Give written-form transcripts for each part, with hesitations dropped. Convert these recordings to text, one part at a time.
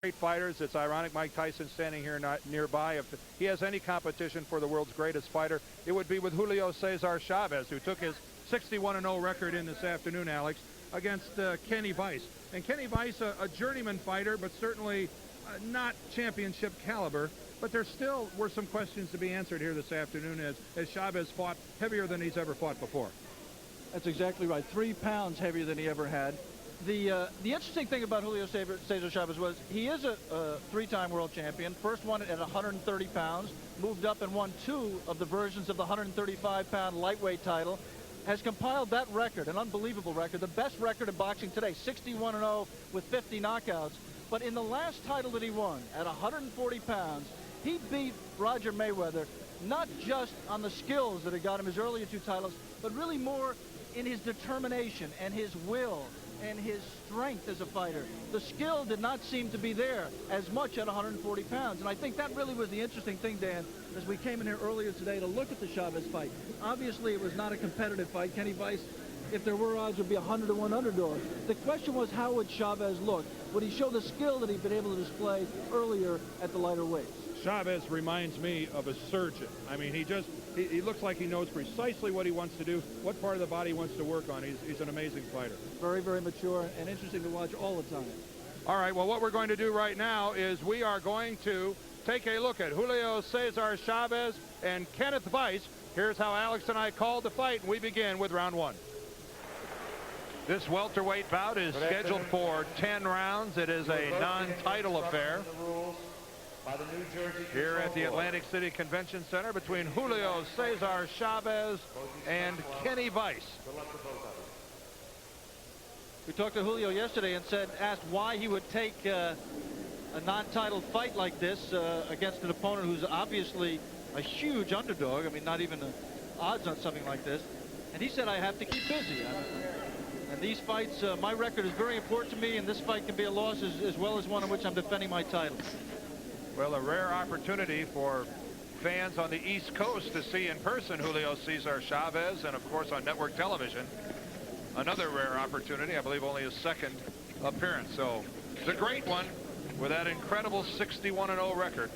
Great fighters. It's ironic Mike Tyson standing here not nearby. If he has any competition for the world's greatest fighter, it would be with Julio Cesar Chavez, who took his 61-0 record in this afternoon, Alex, against Kenny Weiss. And Kenny Weiss, a journeyman fighter, but certainly not championship caliber. But there still were some questions to be answered here this afternoon as Chavez fought heavier than he's ever fought before. That's exactly right. 3 pounds heavier than he ever had. The interesting thing about Julio Cesar Chavez was he is a 3-time world champion. First one at 130 pounds, moved up and won 2 of the versions of the 135-pound lightweight title. Has compiled that record, an unbelievable record, the best record in boxing today, 61-0 with 50 knockouts. But in the last title that he won at 140 pounds, he beat Roger Mayweather, not just on the skills that had got him his earlier 2 titles, but really more in his determination and his will and his strength as a fighter. The skill did not seem to be there as much at 140 pounds. And I think that really was the interesting thing, Dan, as we came in here earlier today to look at the Chavez fight. Obviously, it was not a competitive fight. Kenny Weiss, if there were odds, would be 100-to-1 underdog. The question was, how would Chavez look? Would he show the skill that he'd been able to display earlier at the lighter weights? Chavez reminds me of a surgeon. I mean, he looks like he knows precisely what he wants to do, what part of the body he wants to work on. He's an amazing fighter. Very, very mature and interesting to watch all the time. All right, well, what we're going to do right now is we are going to take a look at Julio Cesar Chavez and Kenneth Weiss. Here's how Alex and I called the fight, and we begin with round 1. This welterweight bout is scheduled for 10 rounds. It is a non-title affair here at the Atlantic City Convention Center between Julio Cesar Chavez and Kenny Weiss. We talked to Julio yesterday and asked why he would take a non-title fight like this against an opponent who's obviously a huge underdog. I mean, not even odds on something like this. And he said, I have to keep busy. And these fights, my record is very important to me, and this fight can be a loss as well as one in which I'm defending my title. Well, a rare opportunity for fans on the East Coast to see in person Julio Cesar Chavez, and of course on network television. Another rare opportunity, I believe only his 2nd appearance. So it's a great one with that incredible 61-0 record.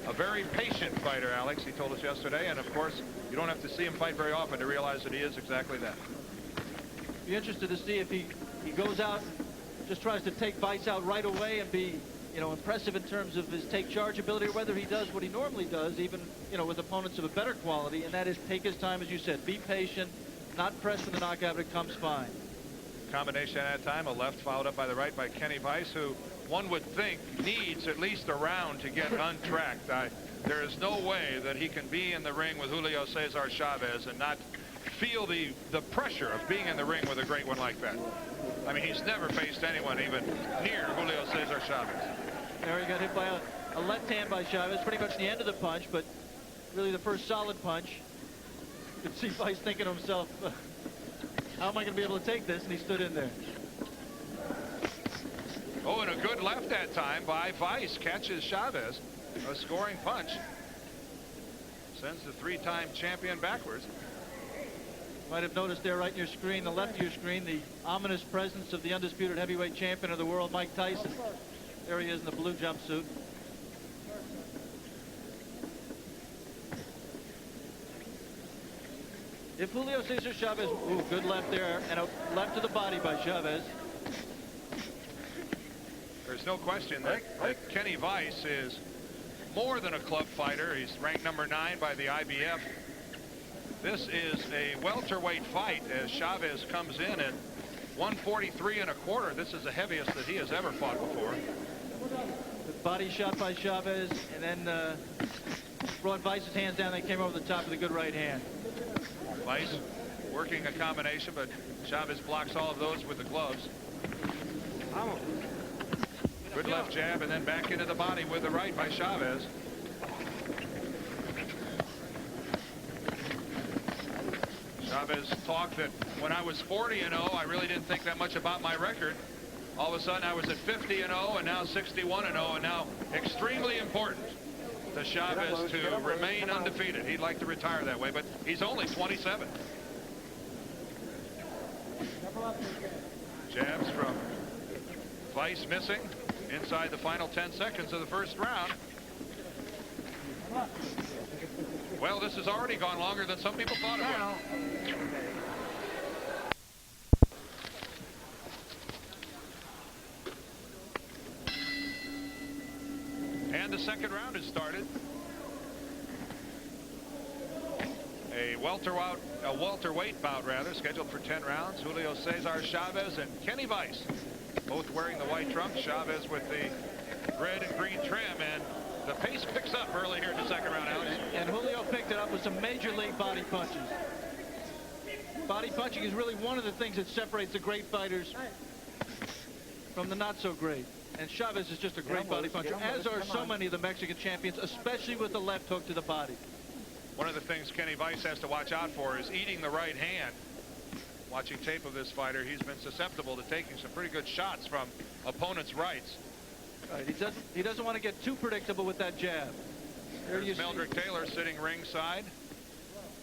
A very patient fighter, Alex, he told us yesterday, and of course you don't have to see him fight very often to realize that he is exactly that. Be interested to see if he goes out, just tries to take Weiss out right away and be, impressive in terms of his take charge ability, or whether he does what he normally does, even, with opponents of a better quality, and that is take his time, as you said, be patient, not press for the knockout, but it comes fine. Combination at that time, a left followed up by the right by Kenny Weiss, who one would think needs at least a round to get untracked. There is no way that he can be in the ring with Julio Cesar Chavez and not feel the pressure of being in the ring with a great one like that. I mean, he's never faced anyone even near Julio Cesar Chavez. There he got hit by a left hand by Chavez, pretty much the end of the punch, but really the first solid punch. You could see Weiss thinking to himself, how am I going to be able to take this? And he stood in there. Oh, and a good left that time by Weiss. Catches Chavez. A scoring punch. Sends the 3-time champion backwards. Might have noticed there right in your screen, the left of your screen, the ominous presence of the undisputed heavyweight champion of the world, Mike Tyson. There he is in the blue jumpsuit. If Julio Cesar Chavez, ooh, good left there, and a left to the body by Chavez. There's no question that Kenny Weiss is more than a club fighter. He's ranked number 9 by the IBF. This is a welterweight fight as Chavez comes in at 143 1/4. This is the heaviest that he has ever fought before. The body shot by Chavez, and then brought Weiss's hands down. They came over the top with a good right hand. Weiss working a combination, but Chavez blocks all of those with the gloves. Good left jab, and then back into the body with the right by Chavez. Chavez talked that when I was 40-0, I really didn't think that much about my record. All of a sudden, I was at 50-0, and now 61-0, and now extremely important to Chavez to remain undefeated. He'd like to retire that way, but he's only 27. Jabs from Vice missing inside the final 10 seconds of the first round. Well, this has already gone longer than some people thought it would. And the second round has started. A welterweight bout, scheduled for 10 rounds. Julio Cesar Chavez and Kenny Vice, both wearing the white trunks. Chavez with the red and green trim, and the pace picks up early here in the second round, Alex. And Julio picked it up with some major league body punches. Body punching is really one of the things that separates the great fighters from the not so great. And Chavez is just a great body puncher, as are so many of the Mexican champions, especially with the left hook to the body. One of the things Kenny Vice has to watch out for is eating the right hand. Watching tape of this fighter, he's been susceptible to taking some pretty good shots from opponents' rights. Right, he doesn't want to get too predictable with that jab. There's Meldrick Taylor sitting ringside.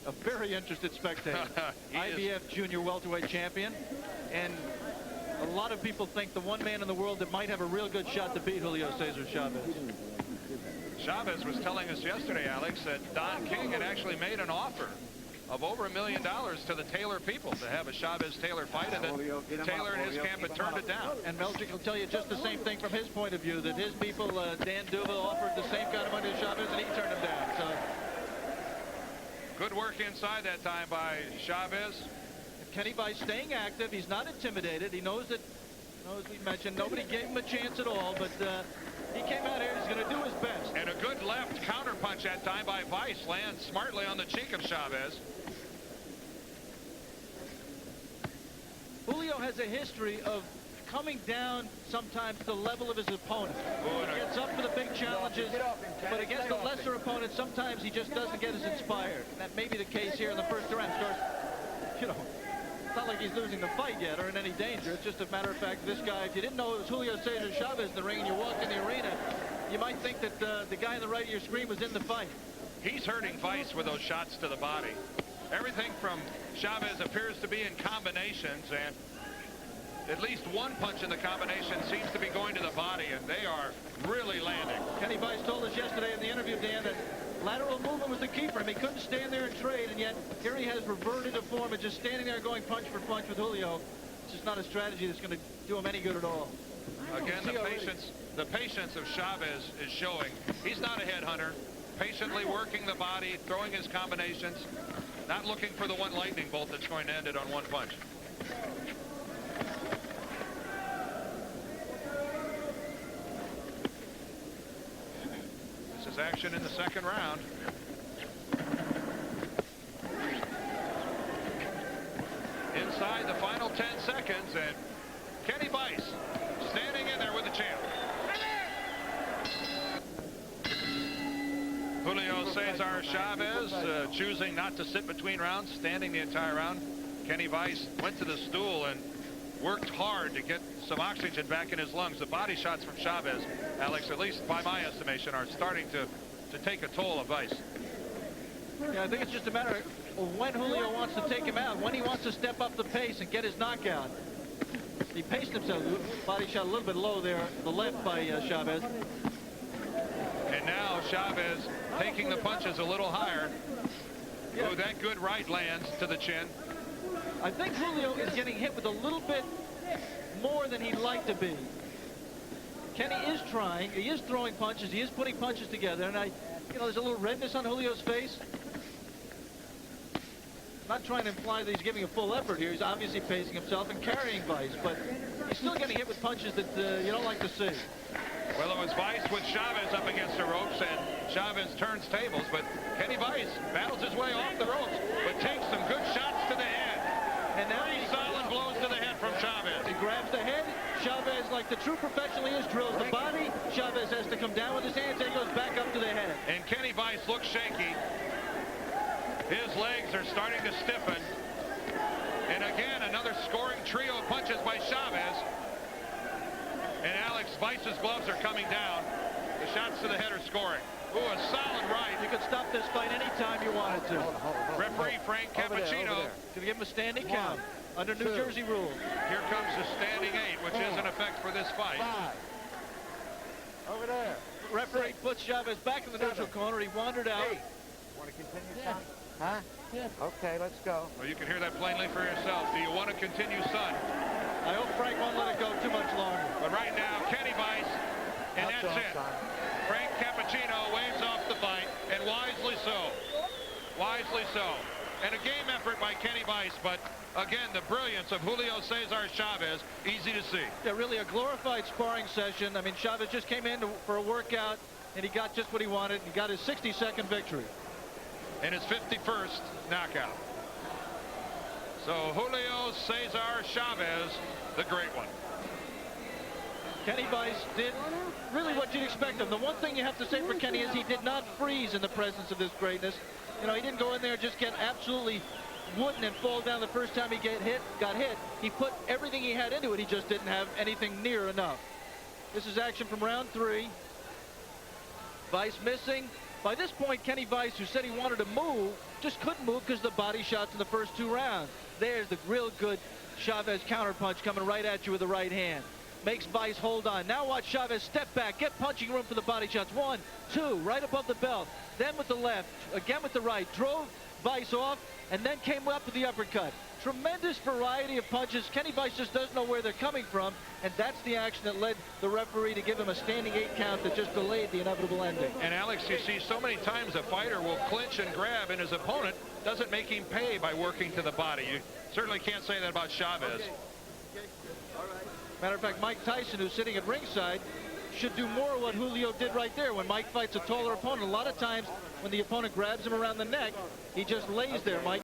A very interested spectator. IBF junior welterweight champion. And a lot of people think the one man in the world that might have a real good shot to beat Julio Cesar Chavez. Chavez was telling us yesterday, Alex, that Don King had actually made an offer of over $1 million to the Taylor people to have a Chavez-Taylor fight, and that Taylor and his camp had turned it down. And Meldrick will tell you just the same thing from his point of view, that his people, Dan Duva, offered the same kind of money to Chavez, and he turned him down. So good work inside that time by Chavez. Kenny Vice staying active. He's not intimidated. He knows that, as we mentioned, nobody gave him a chance at all, but he came out here. He's going to do his best. And a good left counterpunch that time by Vice lands smartly on the cheek of Chavez. Julio has a history of coming down sometimes to the level of his opponent. He gets up for the big challenges, but against the lesser opponents, sometimes he just doesn't get as inspired. And that may be the case here in the first round. It's not like he's losing the fight yet or in any danger. It's just a matter of fact, this guy, if you didn't know it was Julio Cesar Chavez in the ring and you walked in the arena, you might think that the guy on the right of your screen was in the fight. He's hurting Vice with those shots to the body. Everything from Chavez appears to be in combinations, and at least one punch in the combination seems to be going to the body, and they are really landing. Kenny Vice told us yesterday in the interview, Dan, that lateral movement was the key for him. He couldn't stand there and trade, and yet here he has reverted to form and just standing there going punch for punch with Julio. It's just not a strategy that's going to do him any good at all. Again, the patience of Chavez is showing. He's not a headhunter. Patiently working the body, throwing his combinations, not looking for the one lightning bolt that's going to end it on one punch. This is action in the second round. Inside the final 10 seconds, and Kenny Vice standing in there with the champ. Julio Cesar Chavez choosing not to sit between rounds, standing the entire round. Kenny Vice went to the stool and worked hard to get some oxygen back in his lungs. The body shots from Chavez, Alex, at least by my estimation, are starting to take a toll of Vice. Yeah, I think it's just a matter of when Julio wants to take him out, when he wants to step up the pace and get his knockout. He paced himself. Body shot a little bit low there, the left by Chavez. And now Chavez taking the punches a little higher. Yeah. Oh, that good right lands to the chin. I think Julio is getting hit with a little bit more than he'd like to be. Kenny is trying. He is throwing punches. He is putting punches together. And there's a little redness on Julio's face. Not trying to imply that he's giving a full effort here. He's obviously pacing himself and carrying Vice, but he's still getting hit with punches that you don't like to see. Well, it was Vice with Chavez up against the ropes, and Chavez turns tables, but Kenny Vice battles his way off the ropes, but takes some good shots to the head. And now he solid blows to the head from Chavez. He grabs the head. Chavez, like the true professional he is, drills the body. Chavez has to come down with his hands, and he goes back up to the head. And Kenny Vice looks shaky. His legs are starting to stiffen. And again, another scoring trio of punches by Chavez. And Alex, Vice's gloves are coming down. The shots to the head are scoring. Ooh, a solid right. You could stop this fight anytime you wanted to. Referee Frank Cappuccino. Gonna give him a standing count. under New Jersey rules. Here comes the standing 8, which is in effect for this fight. 5. Over there. Referee puts Chavez back in the neutral corner. He wandered out. 8. Want to continue, son? Huh? Okay, let's go. Well, you can hear that plainly for yourself. Do you want to continue, son? I hope Frank won't let it go too much longer. But right now, Kenny Bice, and that's it. Frank Cappuccino waves off the fight, and wisely so. Wisely so. And a game effort by Kenny Bice, but again, the brilliance of Julio Cesar Chavez, easy to see. Yeah, really a glorified sparring session. I mean, Chavez just came in for a workout, and he got just what he wanted. He got his 62nd victory. And his 51st knockout. So Julio Cesar Chavez, the great one. Kenny Bice did really what you'd expect of him. The one thing you have to say for Kenny is he did not freeze in the presence of this greatness. You know, he didn't go in there and just get absolutely wooden and fall down the first time he got hit. He put everything he had into it. He just didn't have anything near enough. This is action from round 3. Bice missing. By this point, Kenny Bice, who said he wanted to move, just couldn't move because the body shots in the first 2 rounds. There's the real good Chavez counterpunch coming right at you with the right hand. Makes Bice hold on. Now watch Chavez step back, get punching room for the body shots. 1, 2, right above the belt. Then with the left, again with the right. Drove Bice off, and then came up with the uppercut. Tremendous variety of punches. Kenny Bice just doesn't know where they're coming from, and that's the action that led the referee to give him a standing 8 count that just delayed the inevitable ending. And Alex, you see so many times a fighter will clinch and grab, and his opponent doesn't make him pay by working to the body. You certainly can't say that about Chavez. Okay. All right. Matter of fact, Mike Tyson, who's sitting at ringside, should do more of what Julio did right there. When Mike fights a taller opponent, a lot of times when the opponent grabs him around the neck, he just lays there, Mike.